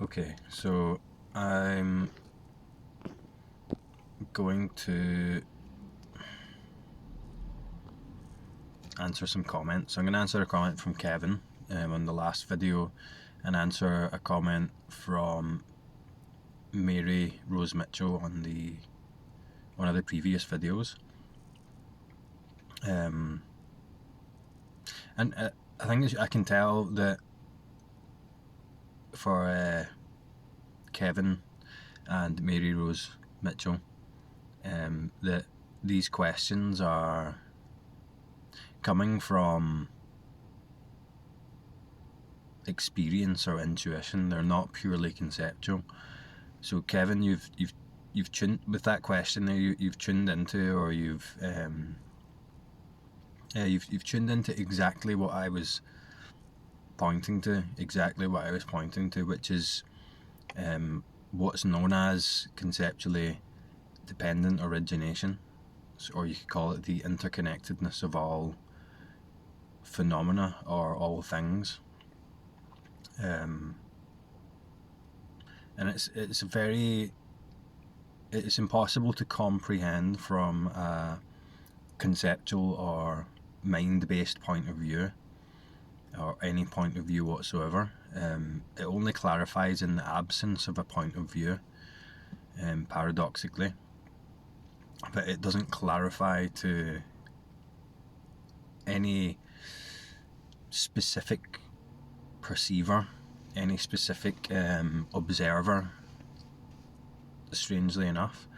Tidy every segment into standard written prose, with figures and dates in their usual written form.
Okay, so I'm going to answer some comments. I'm going to answer a comment from Kevin on the last video, and answer a comment from Mary Rose Mitchell on one of the previous videos. And I think I can tell that for Kevin and Mary Rose Mitchell, that these questions are coming from experience or intuition. They're not purely conceptual. So Kevin, you've tuned with that question there. You've tuned into, or you've tuned into exactly what I was pointing to. Which is what's known as conceptually dependent origination, or you could call it the interconnectedness of all phenomena or all things. And it's impossible to comprehend from a conceptual or mind-based point of view, or any point of view whatsoever. It only clarifies in the absence of a point of view, paradoxically, but it doesn't clarify to any specific perceiver, any specific observer, strangely enough.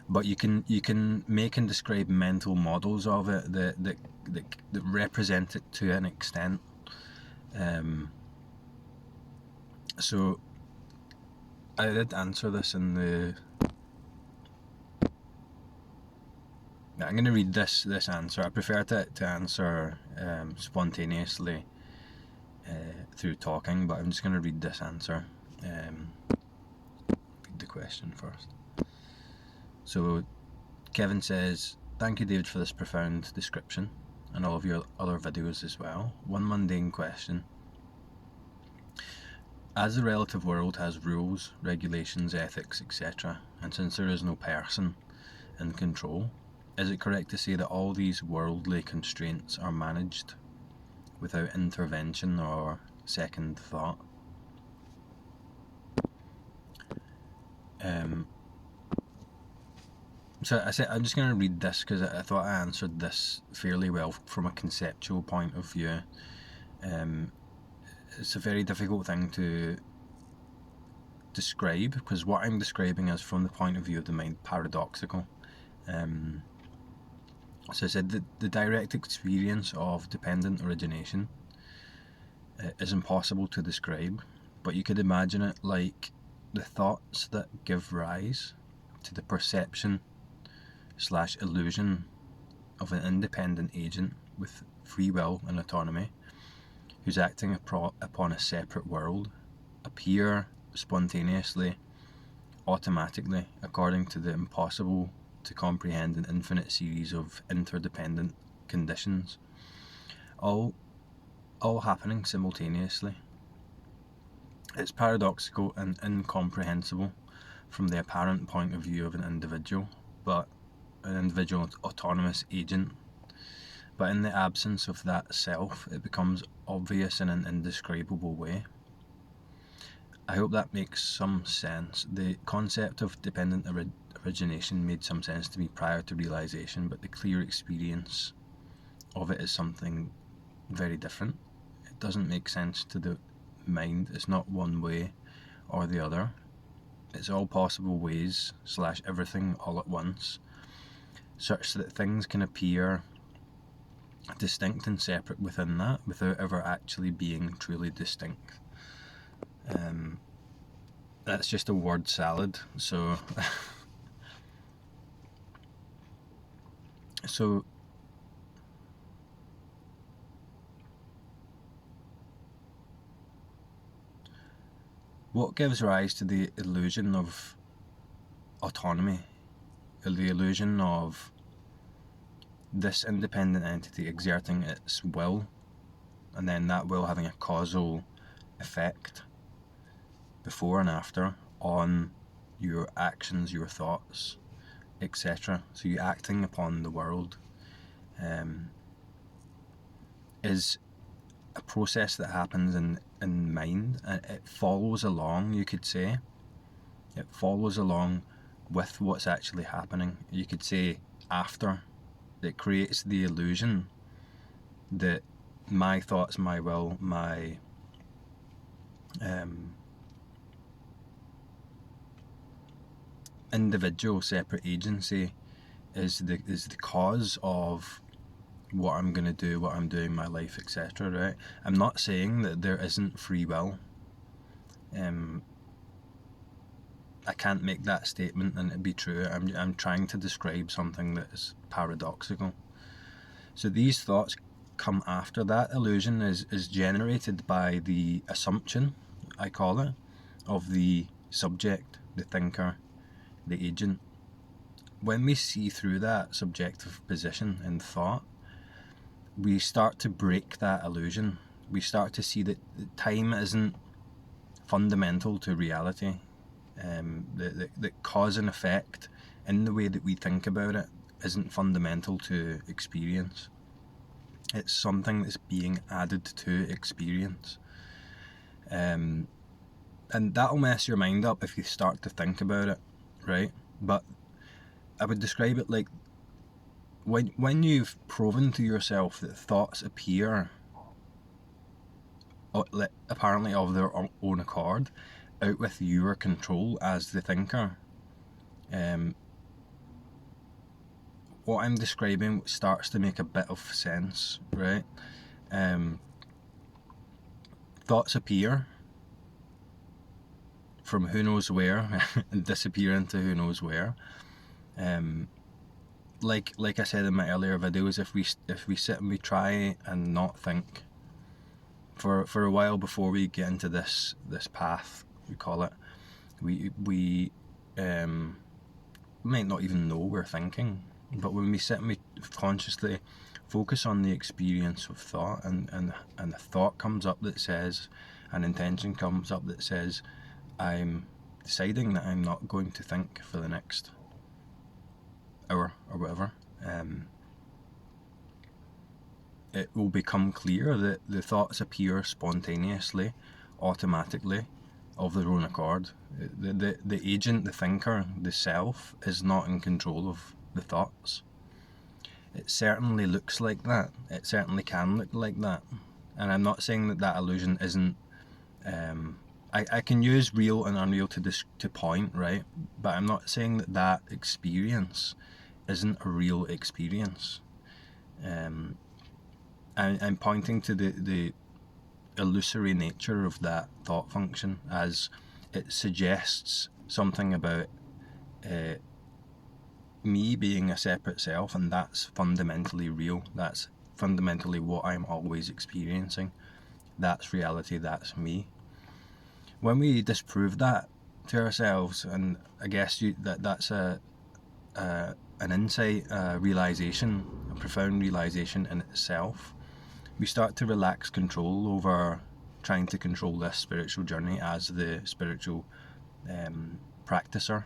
But you can make and describe mental models of it that represent it to an extent. So I did answer this in the... I'm going to read this answer. I prefer to answer spontaneously through talking, but I'm just going to read this answer. Read the question first. So Kevin says, "Thank you, David, for this profound description and all of your other videos as well. One mundane question. As the relative world has rules, regulations, ethics, etc., and since there is no person in control, is it correct to say that all these worldly constraints are managed without intervention or second thought?" So I said I'm just going to read this because I thought I answered this fairly well from a conceptual point of view. It's a very difficult thing to describe, because what I'm describing is from the point of view of the mind paradoxical. So I said that the direct experience of dependent origination is impossible to describe, but you could imagine it like the thoughts that give rise to the perception / illusion of an independent agent with free will and autonomy, who's acting upon a separate world, appear spontaneously, automatically, according to the impossible to comprehend an infinite series of interdependent conditions, all happening simultaneously. It's paradoxical and incomprehensible from the apparent point of view of an individual autonomous agent, but in the absence of that self, it becomes obvious in an indescribable way. I hope that makes some sense. The concept of dependent origination made some sense to me prior to realization, but the clear experience of it is something very different. It doesn't make sense to the mind. It's not one way or the other. It's all possible ways / everything all at once, such that things can appear distinct and separate within that without ever actually being truly distinct. That's just a word salad. So what gives rise to the illusion of autonomy, the illusion of this independent entity exerting its will, and then that will having a causal effect before and after on your actions, your thoughts, etc. So you acting upon the world is a process that happens in mind, and it follows along, you could say. It follows along with what's actually happening. You could say after. It creates the illusion that my thoughts, my will, my individual separate agency is the cause of what I'm going to do, what I'm doing in my life, etc. Right? I'm not saying that there isn't free will. I can't make that statement and it be true. I'm trying to describe something that is paradoxical. So these thoughts come after that illusion is generated by the assumption, I call it, of the subject, the thinker, the agent. When we see through that subjective position in thought, we start to break that illusion. We start to see that time isn't fundamental to reality. The cause and effect in the way that we think about it isn't fundamental to experience. It's something that's being added to experience. And that'll mess your mind up if you start to think about it, right? But I would describe it like when you've proven to yourself that thoughts appear apparently of their own accord, out with your control as the thinker, what I'm describing starts to make a bit of sense, right? Thoughts appear from who knows where and disappear into who knows where. Like I said in my earlier videos, if we sit and we try and not think for a while before we get into this path, we call it, we might not even know we're thinking. But when we sit and we consciously focus on the experience of thought, and a thought comes up that says, an intention comes up that says, I'm deciding that I'm not going to think for the next hour or whatever, it will become clear that the thoughts appear spontaneously, automatically, of their own accord. The agent, the thinker, the self is not in control of the thoughts. It certainly looks like that. It certainly can look like that. And I'm not saying that illusion isn't... I can use real and unreal to point, right? But I'm not saying that experience isn't a real experience. I'm pointing to the illusory nature of that thought function, as it suggests something about me being a separate self, and that's fundamentally real. That's fundamentally what I'm always experiencing. That's reality, that's me. When we disprove that to ourselves, and I guess that's an insight, a realization, a profound realization in itself, we start to relax control over trying to control this spiritual journey as the spiritual practicer,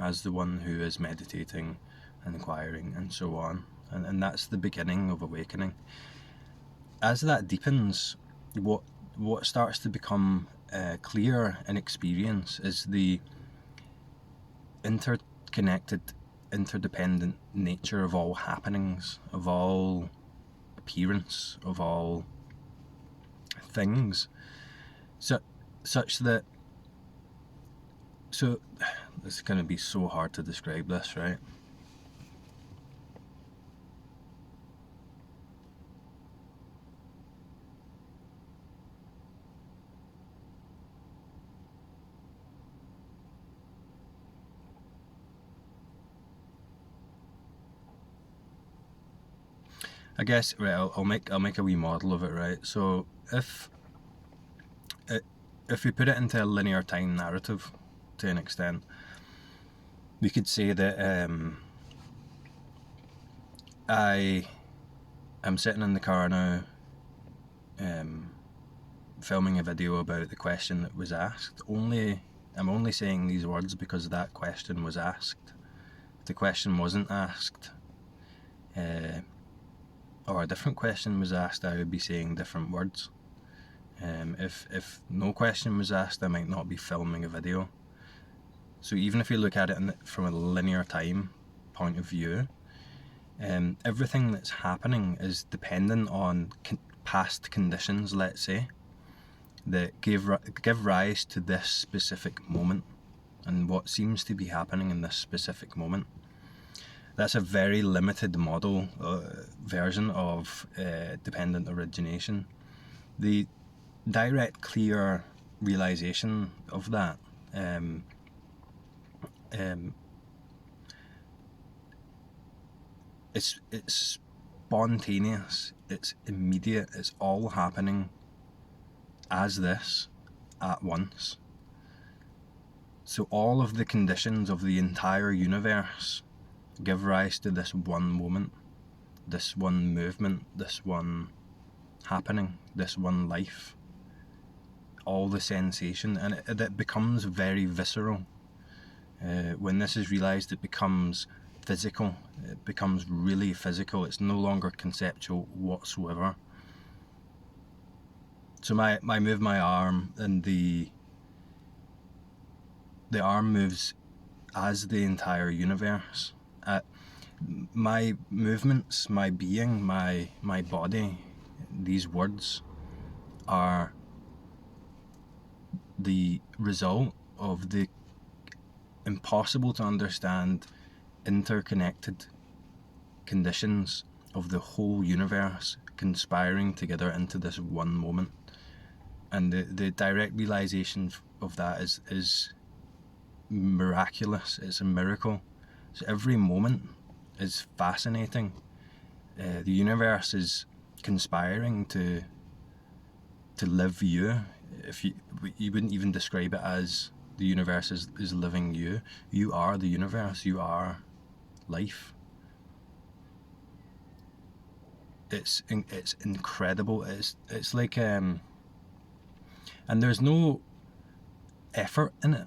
as the one who is meditating and inquiring and so on. And that's the beginning of awakening. As that deepens, what starts to become clear in experience is the interconnected, interdependent nature of all happenings, of all appearance, of all things, such that... So this is going to be so hard to describe this, right? I guess, right, I'll make a wee model of it, right? So if we put it into a linear time narrative to an extent, we could say that I am sitting in the car now, filming a video about the question that was asked. I'm only saying these words because that question was asked. If the question wasn't asked, or a different question was asked, I would be saying different words. If no question was asked, I might not be filming a video. So even if you look at it from a linear time point of view, everything that's happening is dependent on past conditions, let's say, that give rise to this specific moment and what seems to be happening in this specific moment. That's a very limited model version of dependent origination. The direct, clear realization of that it's spontaneous, it's immediate, it's all happening as this at once. So all of the conditions of the entire universe give rise to this one moment, this one movement, this one happening, this one life, all the sensation, and it becomes very visceral. When this is realized, it becomes physical, it becomes really physical, it's no longer conceptual whatsoever. So I move my arm, and the arm moves as the entire universe. My movements, my being, my body, these words are the result of the impossible to understand interconnected conditions of the whole universe conspiring together into this one moment. And the direct realization of that is miraculous. It's a miracle. So every moment is fascinating. The universe is conspiring to live you. If you wouldn't even describe it as the universe is living you. You are the universe. You are life. It's incredible. It's like and there's no effort in it.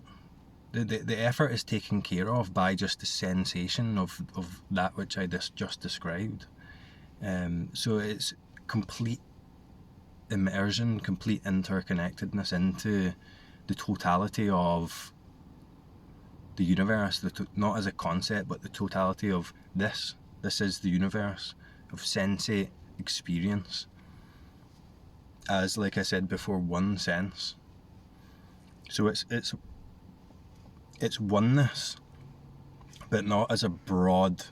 The effort is taken care of by just the sensation of that which I just described. So it's complete immersion, complete interconnectedness into the totality of the universe, not as a concept, but the totality of this. This is the universe of sensate experience. As, like I said before, one sense. So it's oneness, but not as a broad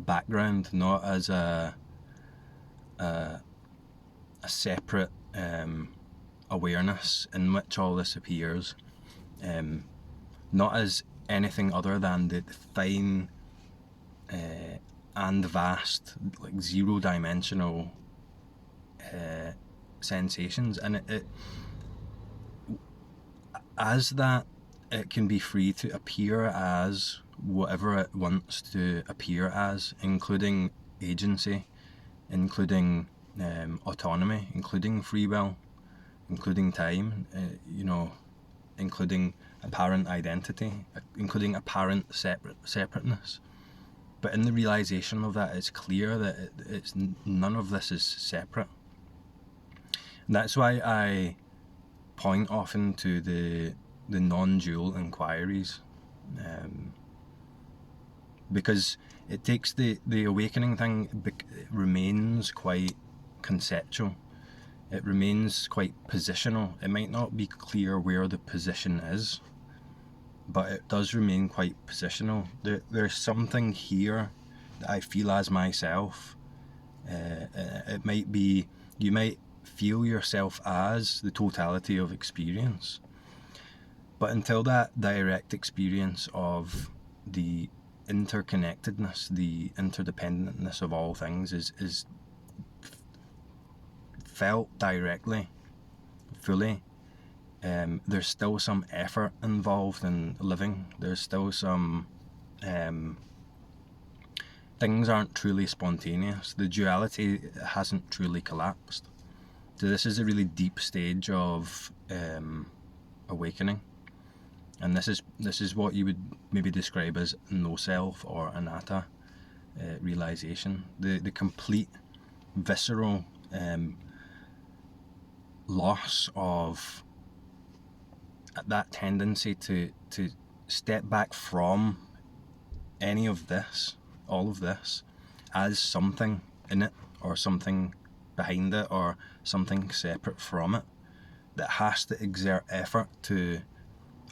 background, not as a separate awareness in which all this appears, not as anything other than the fine and vast, like zero-dimensional sensations, and it as that, it can be free to appear as whatever it wants to appear as, including agency, including autonomy, including free will, including time, including apparent identity, including apparent separateness. But in the realization of that, it's clear that it's none of this is separate. And that's why I point often to the non-dual inquiries, because it takes the awakening thing, it remains quite conceptual, it remains quite positional. It might not be clear where the position is, but it does remain quite positional. There's something here that I feel as myself. It might be, you might feel yourself as the totality of experience, but until that direct experience of the interconnectedness, the interdependentness of all things is felt directly, fully, there's still some effort involved in living. There's still some things aren't truly spontaneous. The duality hasn't truly collapsed. So this is a really deep stage of awakening, and this is what you would maybe describe as no self or anatta realization. The complete visceral loss of that tendency to step back from any of this, all of this, as something in it, or something behind it, or something separate from it, that has to exert effort to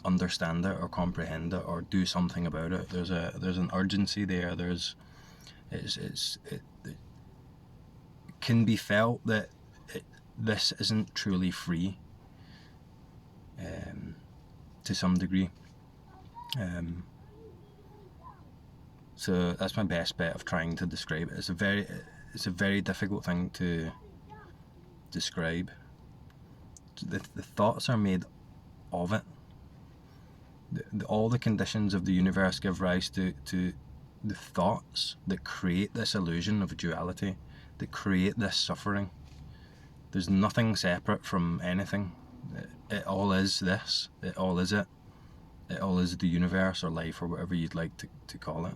understand it or comprehend it or do something about it. There's an urgency there. It can be felt that this isn't truly free, to some degree. So that's my best bet of trying to describe it. It's a very difficult thing to describe. The thoughts are made of it. All the conditions of the universe give rise to the thoughts that create this illusion of duality, that create this suffering. There's nothing separate from anything. It all is this. It all is it. It all is the universe or life or whatever you'd like to call it.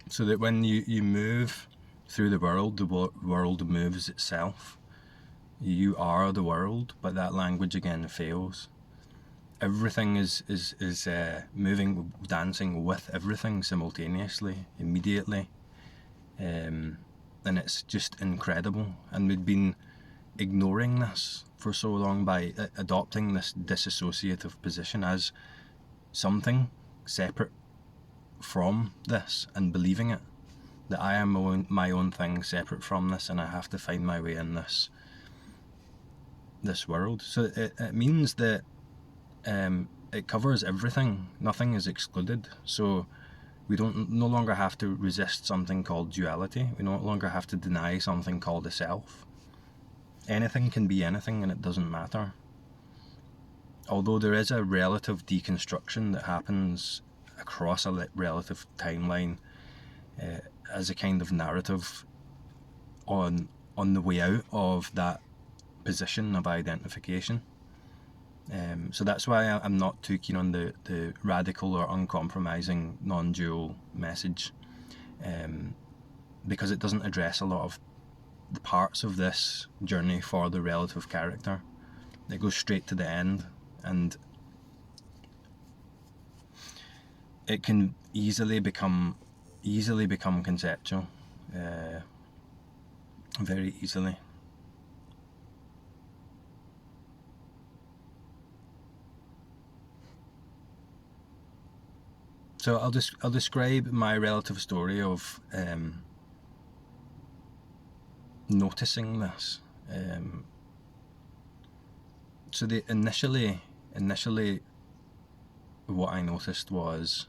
So that when you move through the world moves itself. You are the world, but that language again fails. Everything is moving, dancing with everything simultaneously, immediately. And it's just incredible. And we've been ignoring this for so long by adopting this disassociative position as something separate from this, and believing it, that I am my own thing separate from this, and I have to find my way in this world. So it means that it covers everything. Nothing is excluded. So we no longer have to resist something called duality. We no longer have to deny something called a self. Anything can be anything, and it doesn't matter. Although there is a relative deconstruction that happens across a relative timeline as a kind of narrative on the way out of that position of identification. So that's why I'm not too keen on the radical or uncompromising non-dual message, because it doesn't address a lot of the parts of this journey for the relative character. It goes straight to the end, and it can easily become conceptual, very easily. So I'll describe my relative story of noticing this. So initially what I noticed was,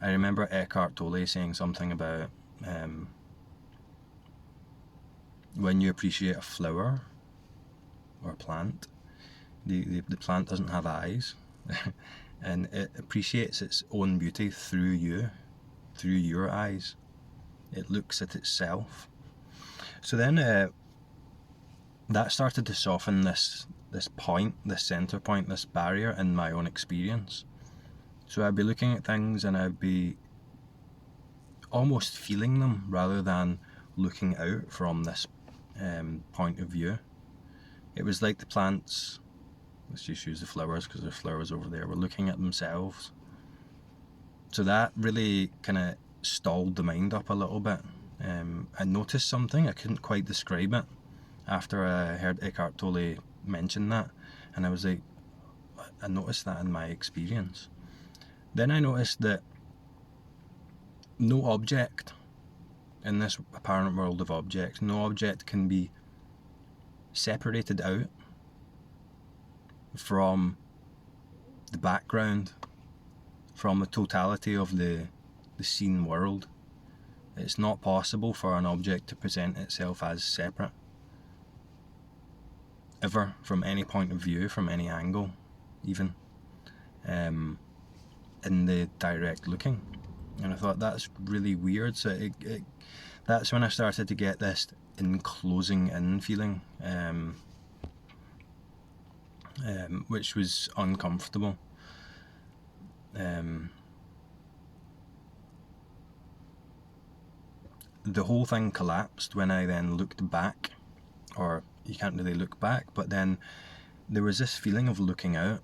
I remember Eckhart Tolle saying something about when you appreciate a flower or a plant, the plant doesn't have eyes, and it appreciates its own beauty through your eyes. It looks at itself. So then that started to soften this point, this center point, this barrier in my own experience. So I'd be looking at things and I'd be almost feeling them rather than looking out from this point of view. It was like the plants, let's just use the flowers because there's flowers over there, were looking at themselves. So that really kind of stalled the mind up a little bit. I noticed something, I couldn't quite describe it after I heard Eckhart Tolle mention that, and I was like, I noticed that in my experience. Then I noticed that no object in this apparent world of objects, no object can be separated out from the background, from the totality of the seen world. It's not possible for an object to present itself as separate, ever, from any point of view, from any angle, even in the direct looking. And I thought, that's really weird. So that's when I started to get this enclosing in feeling, which was uncomfortable. The whole thing collapsed when I then looked back, or you can't really look back, but then there was this feeling of looking out,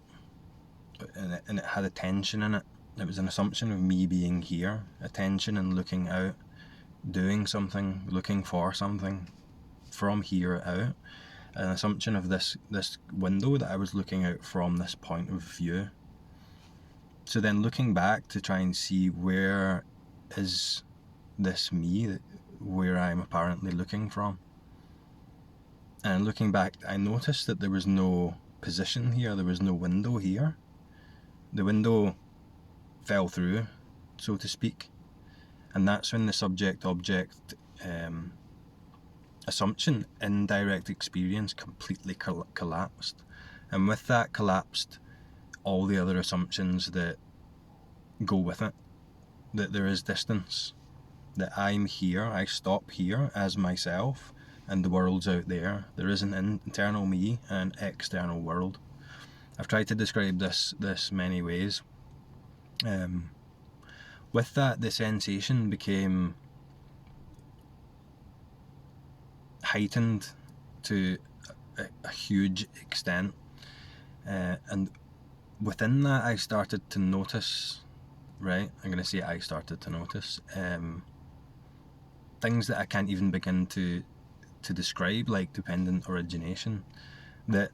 and it had a tension in it. It was an assumption of me being here, a tension and looking out, doing something, looking for something from here out, an assumption of this window that I was looking out from, this point of view. So then looking back to try and see where is this me, where I'm apparently looking from. And looking back, I noticed that there was no position here, there was no window here. The window fell through, so to speak. And that's when the subject-object assumption in direct experience completely collapsed. And with that collapsed all the other assumptions that go with it. That there is distance, that I'm here, I stop here as myself, and the world's out there. There is an internal me and an external world. I've tried to describe this many ways. With that, the sensation became heightened to a huge extent, and within that I started to notice, right, I'm going to say I started to notice things that I can't even begin to describe, like dependent origination. That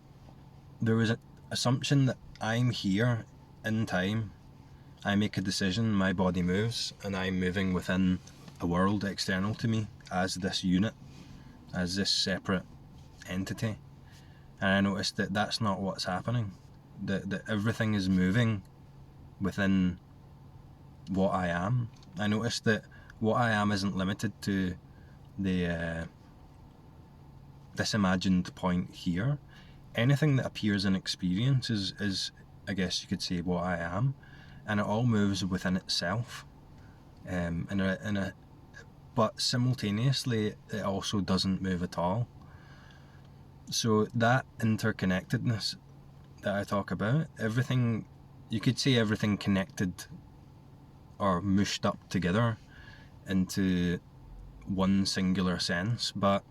there was an assumption that I'm here in time, I make a decision, my body moves, and I'm moving within a world external to me as this unit, as this separate entity. And I noticed that that's not what's happening, that everything is moving within what I am. I noticed that what I am isn't limited to this imagined point here. Anything that appears in experience is, I guess you could say, what I am, and it all moves within itself. But simultaneously, it also doesn't move at all. So that interconnectedness that I talk about, everything, you could say everything connected or mushed up together into one singular sense, but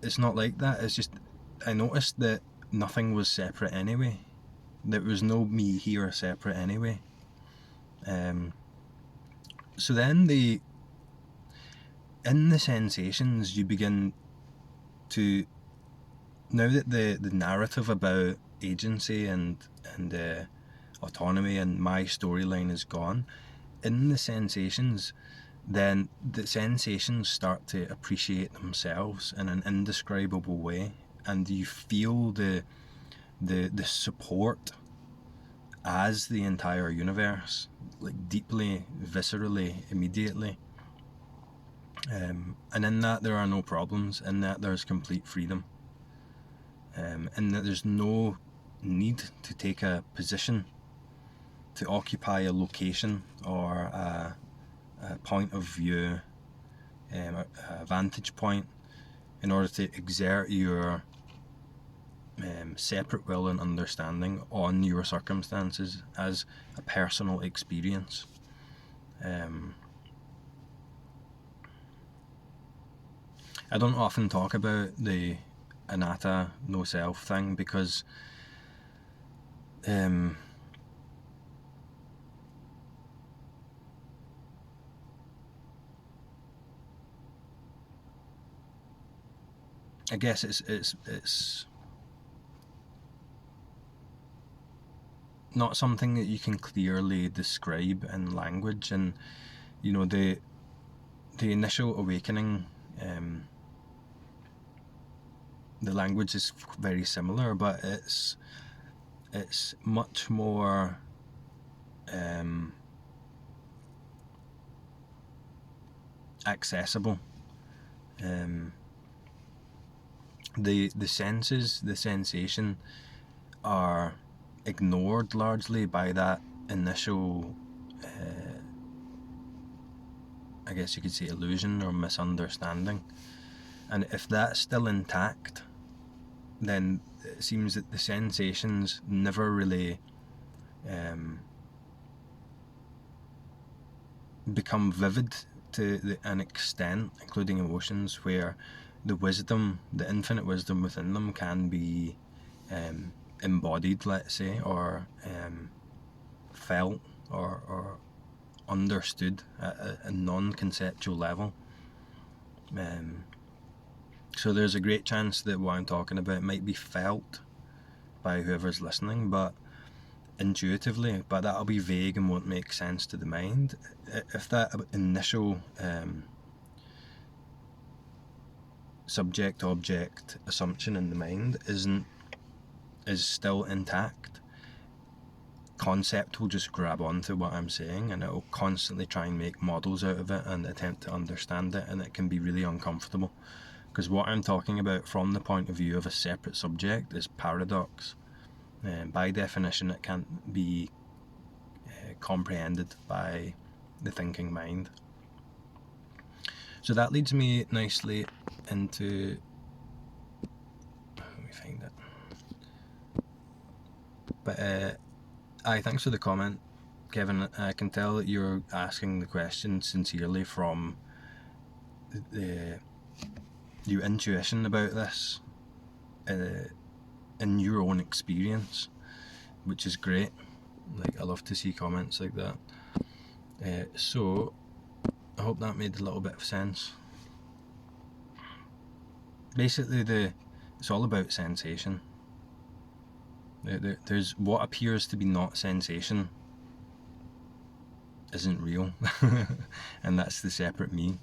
it's not like that. It's just, I noticed that nothing was separate anyway. There was no me here separate anyway. So then in the sensations you begin to, now that the narrative about agency and autonomy and my storyline is gone, in the sensations, then the sensations start to appreciate themselves in an indescribable way, and you feel the support as the entire universe, like deeply, viscerally, immediately. And in that there are no problems, in that there's complete freedom, and that there's no need to take a position, to occupy a location or a point of view, a vantage point, in order to exert your separate will and understanding on your circumstances as a personal experience. I don't often talk about the anatta, no self thing, because I guess it's not something that you can clearly describe in language, and you know the initial awakening, the language is very similar, but it's much more accessible. The senses, the sensation, are ignored largely by that initial I guess you could say, illusion or misunderstanding. And if that's still intact, then it seems that the sensations never really become vivid to an extent, including emotions, where the wisdom, the infinite wisdom within them, can be embodied, let's say, or felt or understood at a non-conceptual level. So there's a great chance that what I'm talking about might be felt by whoever's listening, but intuitively, but that'll be vague and won't make sense to the mind. If that initial subject-object assumption in the mind is still intact, concept will just grab onto what I'm saying, and it'll constantly try and make models out of it and attempt to understand it, and it can be really uncomfortable, because what I'm talking about from the point of view of a separate subject is paradox. By definition, it can't be comprehended by the thinking mind. So that leads me nicely into, let me find it. But thanks for the comment, Kevin. I can tell that you're asking the question sincerely from your intuition about this in your own experience, which is great. Like, I love to see comments like that. So I hope that made a little bit of sense. Basically, it's all about sensation. There's what appears to be not sensation isn't real, and that's the separate me.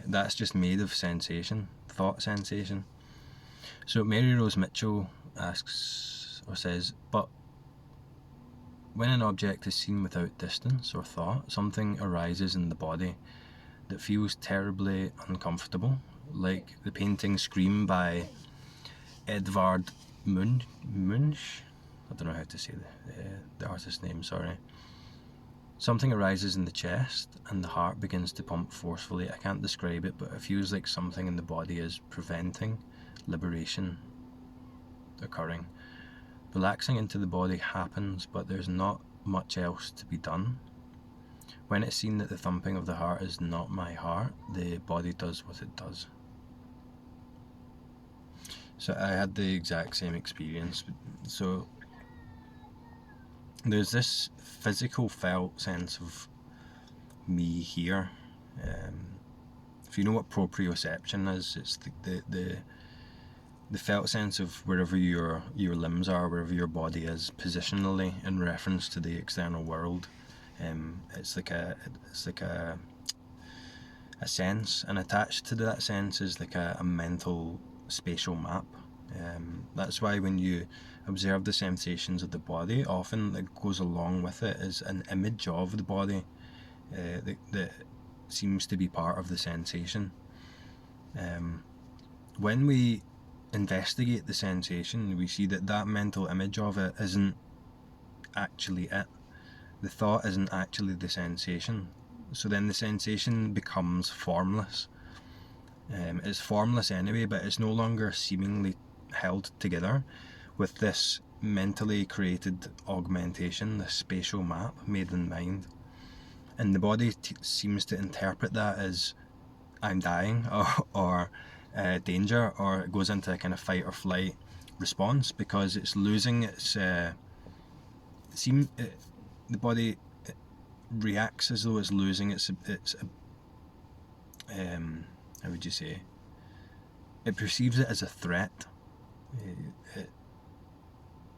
That's just made of sensation, thought sensation. So Mary Rose Mitchell asks or says, but when an object is seen without distance or thought, something arises in the body that feels terribly uncomfortable, like the painting Scream by Edvard Munch. I don't know how to say the artist's name, sorry. Something arises in the chest and the heart begins to pump forcefully. I can't describe it, but it feels like something in the body is preventing liberation occurring. Relaxing into the body happens, but there's not much else to be done. When it's seen that the thumping of the heart is not my heart, the body does what it does. So I had the exact same experience. So there's this physical felt sense of me here. If you know what proprioception is, it's the felt sense of wherever your limbs are, wherever your body is positionally in reference to the external world. It's like a sense, and attached to that sense is like a mental spatial map. That's why when you observe the sensations of the body, often that goes along with it is an image of the body that seems to be part of the sensation. When we investigate the sensation, we see that mental image of it isn't actually it. The thought isn't actually the sensation. So then the sensation becomes formless. It's formless anyway, but it's no longer seemingly held together with this mentally created augmentation, this spatial map made in mind. And the body seems to interpret that as I'm dying or danger, or it goes into a kind of fight or flight response because it's losing its the body reacts as though it's losing its how would you say, it perceives it as a threat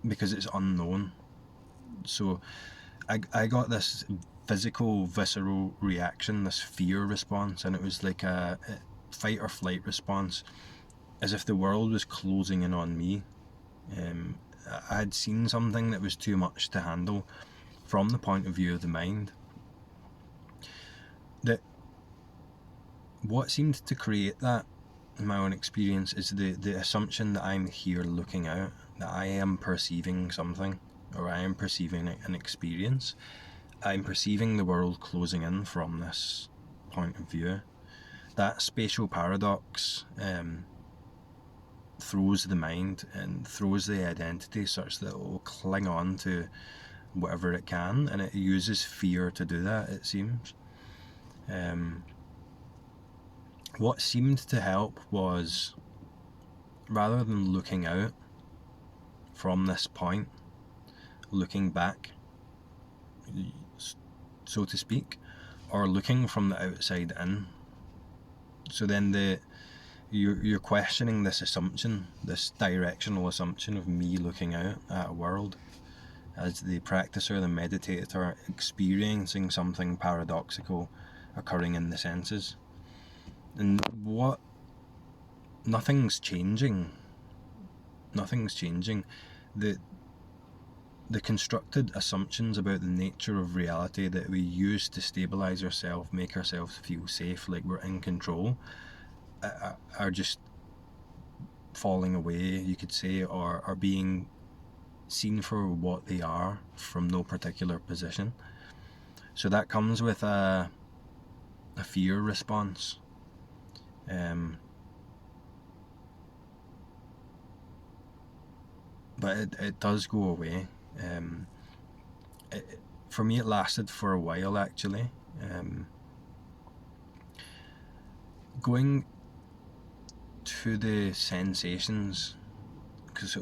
because it's unknown. So I got this physical visceral reaction, this fear response, and it was like a fight or flight response, as if the world was closing in on me. I had seen something that was too much to handle from the point of view of the mind. That what seemed to create that, in my own experience, is the assumption that I'm here looking out, that I am perceiving something, or I am perceiving an experience. I'm perceiving the world closing in from this point of view. That spatial paradox throws the mind and throws the identity such that it will cling on to whatever it can, and it uses fear to do that, it seems. What seemed to help was, rather than looking out from this point, looking back, so to speak, or looking from the outside in. So then you're questioning this assumption, this directional assumption of me looking out at a world as the practicer, the meditator, experiencing something paradoxical occurring in the senses. And nothing's changing. The constructed assumptions about the nature of reality that we use to stabilize ourselves, make ourselves feel safe, like we're in control, are just falling away, you could say, or are being seen for what they are from no particular position. So that comes with a fear response. But it does go away. For me, it lasted for a while, actually. Going to the sensations,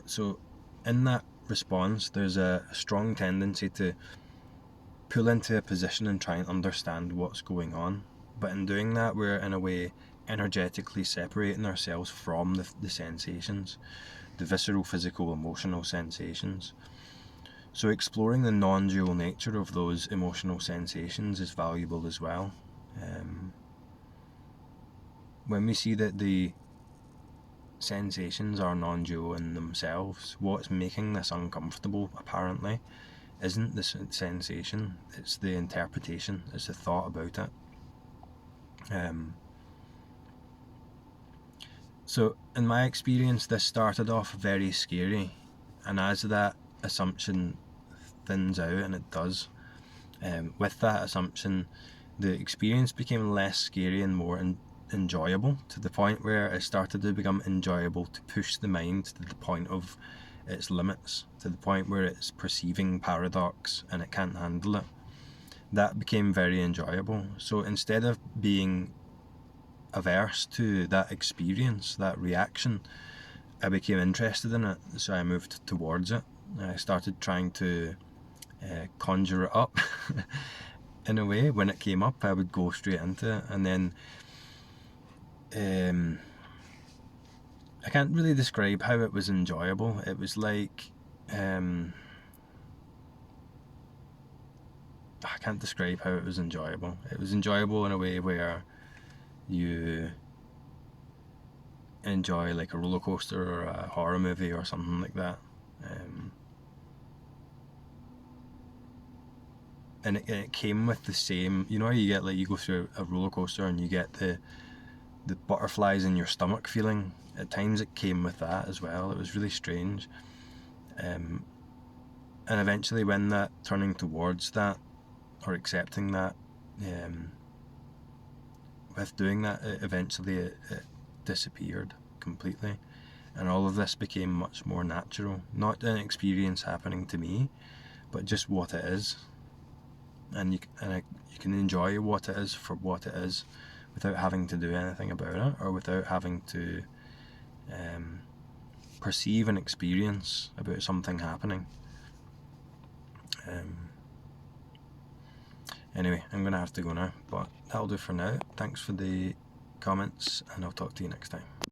so in that response, there's a strong tendency to pull into a position and try and understand what's going on. But in doing that, we're in a way energetically separating ourselves from the sensations, the visceral, physical, emotional sensations. So exploring the non-dual nature of those emotional sensations is valuable as well. When we see that the sensations are non-dual in themselves, what's making this uncomfortable, apparently, isn't the sensation, it's the interpretation, it's the thought about it. So in my experience, this started off very scary, and as that assumption thins out, and it does, with that assumption, the experience became less scary and more enjoyable, to the point where it started to become enjoyable to push the mind to the point of its limits, to the point where it's perceiving paradox and it can't handle it. That became very enjoyable. So instead of being averse to that experience, that reaction, I became interested in it, so I moved towards it. I started trying to conjure it up in a way. When it came up, I would go straight into it, and then I can't really describe how it was enjoyable. It was like I can't describe how it was enjoyable. It was enjoyable in a way where you enjoy like a roller coaster or a horror movie or something like that. And it came with the same, you know how you get, like, you go through a roller coaster and you get the butterflies in your stomach feeling. At times it came with that as well. It was really strange. And eventually, when that turning towards that, or accepting that, with doing that, eventually it disappeared completely, and all of this became much more natural. Not an experience happening to me, but just what it is, and you can enjoy what it is for what it is, without having to do anything about it, or without having to perceive an experience about something happening. Anyway, I'm going to have to go now, but that'll do for now. Thanks for the comments, and I'll talk to you next time.